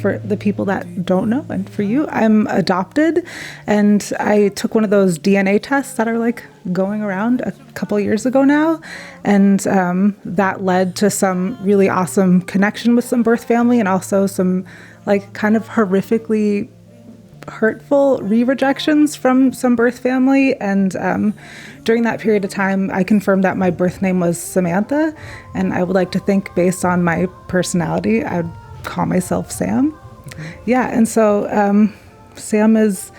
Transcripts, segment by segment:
for the people that don't know, and for you, I'm adopted, and I took one of those DNA tests that are like going around a couple years ago now, and that led to some really awesome connection with some birth family, and also some like kind of horrifically hurtful re-rejections from some birth family. And during that period of time, I confirmed that my birth name was Samantha, and I would like to think, based on my personality, I would call myself Sam. Yeah, and so Sam is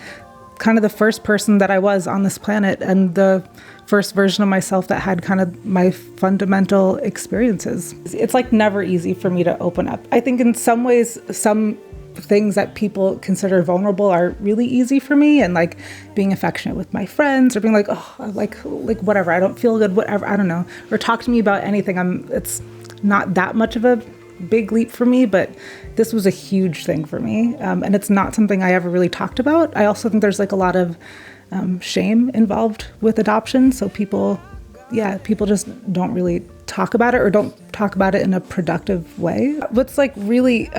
kind of the first person that I was on this planet, and the first version of myself that had kind of my fundamental experiences. It's like never easy for me to open up. I think in some ways, some things that people consider vulnerable are really easy for me, and like being affectionate with my friends, or being like, oh, like whatever, I don't feel good, whatever, I don't know, or talk to me about anything. It's not that much of a big leap for me, but this was a huge thing for me, and it's not something I ever really talked about. I also think there's like a lot of shame involved with adoption, so people just don't really talk about it, or don't talk about it in a productive way. What's like really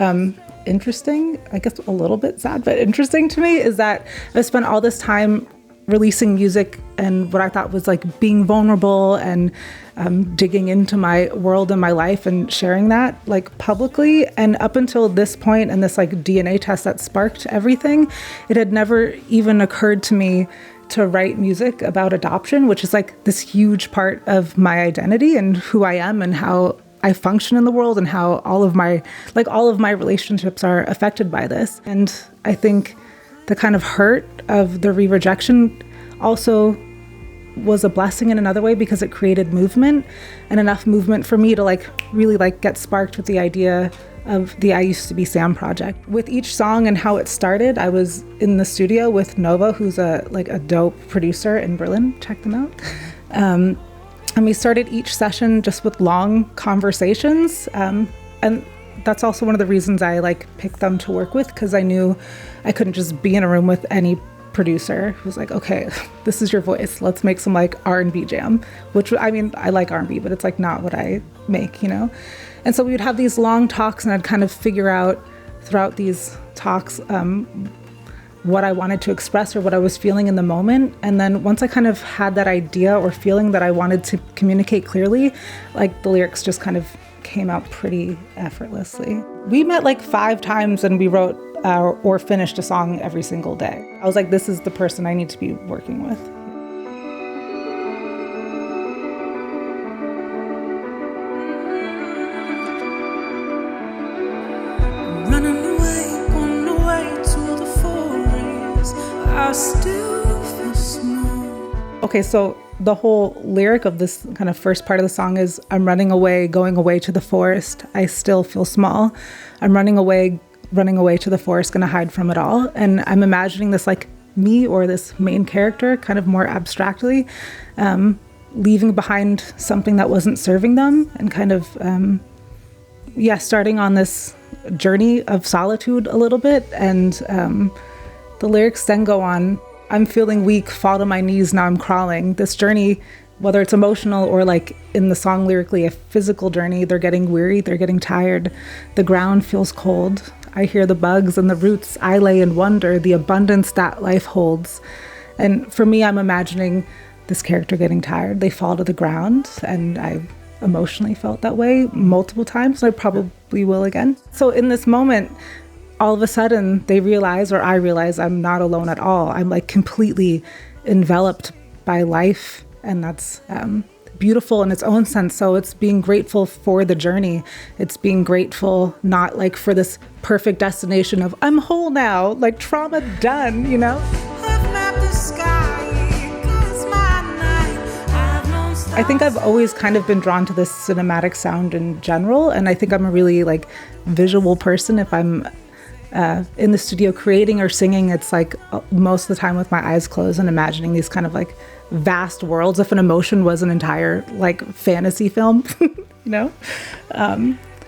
interesting, I guess a little bit sad, but interesting to me, is that I spent all this time releasing music and what I thought was like being vulnerable and digging into my world and my life and sharing that like publicly. And up until this point, and this like DNA test that sparked everything, it had never even occurred to me to write music about adoption, which is like this huge part of my identity and who I am and how I function in the world, and how all of my relationships are affected by this. And I think the kind of hurt of the re-rejection also was a blessing in another way, because it created movement, and enough movement for me to like really like get sparked with the idea of the I Used to Be Sam project. With each song and how it started, I was in the studio with Nova, who's a dope producer in Berlin. Check them out. And we started each session just with long conversations. And that's also one of the reasons I like picked them to work with, because I knew I couldn't just be in a room with any producer who's like, okay, this is your voice, let's make some like R&B jam, which, I mean, I like R&B, but it's like not what I make, you know? And so we would have these long talks, and I'd kind of figure out throughout these talks what I wanted to express or what I was feeling in the moment. And then once I kind of had that idea or feeling that I wanted to communicate clearly, like the lyrics just kind of came out pretty effortlessly. We met like 5 times, and we wrote or finished a song every single day. I was like, this is the person I need to be working with. Okay, so the whole lyric of this kind of first part of the song is, I'm running away, going away to the forest, I still feel small. I'm running away to the forest, gonna hide from it all. And I'm imagining this like me, or this main character, kind of more abstractly, leaving behind something that wasn't serving them, and kind of, starting on this journey of solitude a little bit. And the lyrics then go on, I'm feeling weak, fall to my knees, now I'm crawling. This journey, whether it's emotional or like in the song lyrically, a physical journey, they're getting weary, they're getting tired. The ground feels cold. I hear the bugs and the roots. I lay and wonder the abundance that life holds. And for me, I'm imagining this character getting tired. They fall to the ground, and I emotionally felt that way multiple times. I probably will again. So in this moment, all of a sudden they realize, or I realize, I'm not alone at all. I'm like completely enveloped by life, and that's beautiful in its own sense. So it's being grateful for the journey. It's being grateful not like for this perfect destination of I'm whole now, like trauma done, you know? I think I've always kind of been drawn to this cinematic sound in general, and I think I'm a really like visual person. If I'm in the studio creating or singing, it's like most of the time with my eyes closed and imagining these kind of like vast worlds. If an emotion was an entire like fantasy film, you know?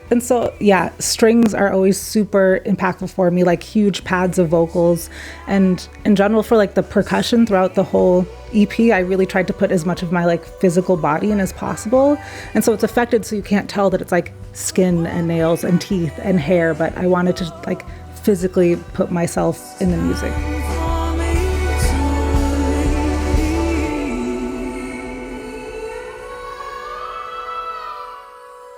And so, yeah, strings are always super impactful for me, like huge pads of vocals. And in general, for like the percussion throughout the whole EP, I really tried to put as much of my like physical body in as possible. And so it's affected so you can't tell that it's like skin and nails and teeth and hair, but I wanted to like physically put myself in the music.